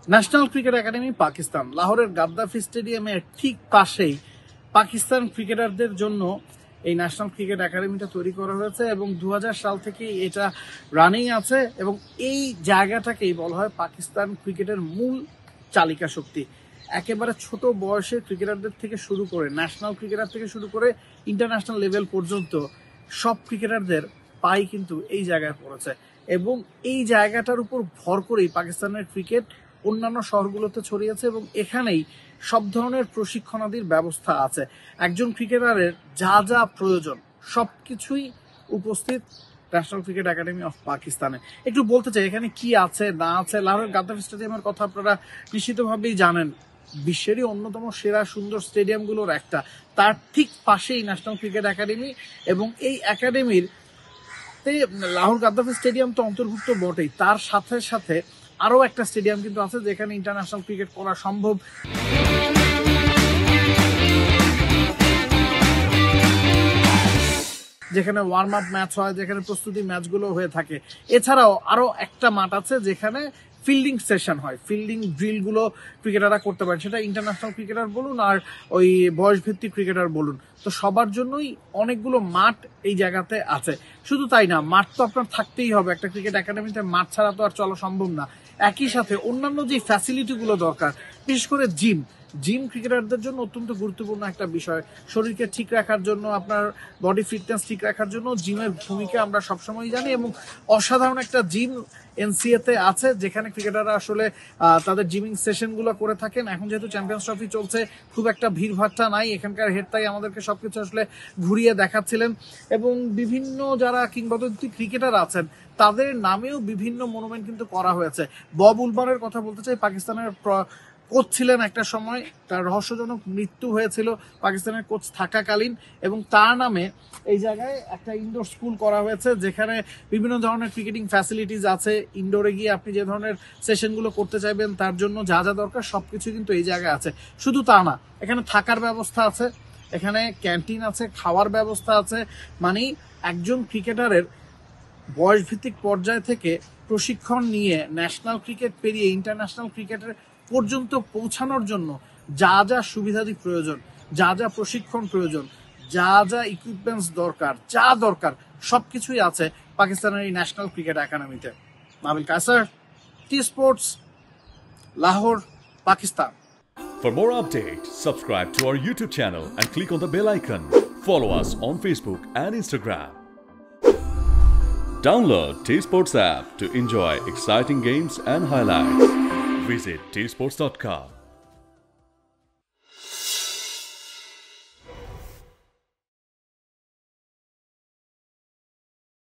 National cricket academy Pakistan, লাহোরের Gaddafi স্টেডিয়ামের ঠিক পাশেই পাকিস্তান ক্রিকেটারদের জন্য এই ন্যাশনাল ক্রিকেট একাডেমিটা তৈরি করা হয়েছে এবং 2000 সাল থেকে এটা রানিং আছে এবং এই জায়গাটাকেই বলা হয় পাকিস্তান ক্রিকেটের মূল চালিকা শক্তি। একেবারে ছোট বয়সের ক্রিকেটারদের থেকে শুরু করে ন্যাশনাল ক্রিকেটার থেকে শুরু করে ইন্টারন্যাশনাল লেভেল পর্যন্ত সব ক্রিকেটারদের পাই কিন্তু এই জায়গায় পড়েছে এবং এই জায়গাটার উপর ভর করেই পাকিস্তানের ক্রিকেট অন্যান্য শহরগুলোতে ছড়িয়েছে এবং এখানেই সব ধরনের প্রশিক্ষণাদির ব্যবস্থা আছে। একজন ক্রিকেটারের যা যা প্রয়োজন সবকিছুই উপস্থিত ন্যাশনাল ক্রিকেট একাডেমি অফ পাকিস্তানে। একটু বলতে চাই এখানে কি আছে না আছে। লাহোরের গাদ্দাফি স্টেডিয়ামের কথা আপনারা নিশ্চিতভাবেই জানেন, বিশ্বেরই অন্যতম সেরা সুন্দর স্টেডিয়ামগুলোর একটা। তার ঠিক পাশেই ন্যাশনাল ক্রিকেট একাডেমি এবং এই একাডেমির লাহোর গাদ্দাফি স্টেডিয়াম তো অন্তর্ভুক্ত বটেই, তার সাথে সাথে আরও একটা স্টেডিয়াম কিন্তু আছে যেখানে ইন্টারন্যাশনাল ক্রিকেট করা সম্ভব। যেখানে ওয়ার্ম আপ ম্যাচ হয়, যেখানে প্রস্তুতি ম্যাচগুলো হয়ে থাকে। এছাড়াও আরও একটা মাঠ আছে যেখানে ফিল্ডিং সেশন হয়, ফিল্ডিং ড্রিলগুলো ক্রিকেটাররা করতে পারেন, সেটা ইন্টারন্যাশনাল ক্রিকেটার বলুন আর ওই বয়সভিত্তিক ক্রিকেটার বলুন। তো সবার জন্যই অনেকগুলো মাঠ এই জায়গাতে আছে। শুধু তাই না, মাঠ তো আপনার থাকতেই হবে, একটা ক্রিকেট একাডেমিতে মাঠ ছাড়া তো আর চলা সম্ভব না। একই সাথে অন্যান্য যে ফ্যাসিলিটিগুলো দরকার, বিশেষ করে জিম ক্রিকেটারদের জন্য অত্যন্ত গুরুত্বপূর্ণ একটা বিষয়। শরীরকে ঠিক রাখার জন্য, আপনার বডি ফিটনেস ঠিক রাখার জন্য জিমের ভূমিকা আমরা সবসময় জানি এবং অসাধারণ একটা জিম এনসিএতে আছে যেখানে ক্রিকেটাররা আসলে তাদের জিমিং সেশনগুলো করে থাকেন। এখন যেহেতু চ্যাম্পিয়ন্স ট্রফি চলছে, খুব একটা ভিড়ভাট্টা নাই, এখানকার হেড তাই আমাদেরকে সবকিছু আসলে ঘুরিয়ে দেখাচ্ছিলেন এবং বিভিন্ন যারা কিংবদন্তি ক্রিকেটার আছেন তাদের নামেও বিভিন্ন মনুমেন্ট কিন্তু করা হয়েছে। বব উলমারের কথা বলতে চাই, পাকিস্তানের কোচ ছিলেন একটা সময়, তার রহস্যজনক মৃত্যু হয়েছিল পাকিস্তানের কোচ থাকাকালীন এবং তার নামে এই জায়গায় একটা ইনডোর স্কুল করা হয়েছে যেখানে বিভিন্ন ধরনের ক্রিকেটিং ফ্যাসিলিটিস আছে। ইনডোরে গিয়ে আপনি যে ধরনের সেশনগুলো করতে চাইবেন তার জন্য যা যা দরকার সবকিছু কিন্তু এই জায়গায় আছে। শুধু তা না, এখানে থাকার ব্যবস্থা আছে, এখানে ক্যান্টিন আছে, খাওয়ার ব্যবস্থা আছে। মানে একজন ক্রিকেটারের বয়সভিত্তিক পর্যায় থেকে প্রশিক্ষণ নিয়ে ন্যাশনাল ক্রিকেট পেরিয়ে ইন্টারন্যাশনাল ক্রিকেটের পর্যন্ত পৌঁছানোর জন্য যা যা সুবিধাদি প্রয়োজন, যা যা প্রশিক্ষণ প্রয়োজন, যা যা ইকুইপমেন্টস দরকার সবকিছুই আছে পাকিস্তানের এই ন্যাশনাল ক্রিকেট একাডেমিতে। Nabil Kaysar, T Sports, Lahore, Pakistan. For more updates, subscribe to our YouTube channel and click on the bell icon. Follow us on Facebook and Instagram. Download T Sports app to enjoy exciting games and highlights. Visit tsports.com.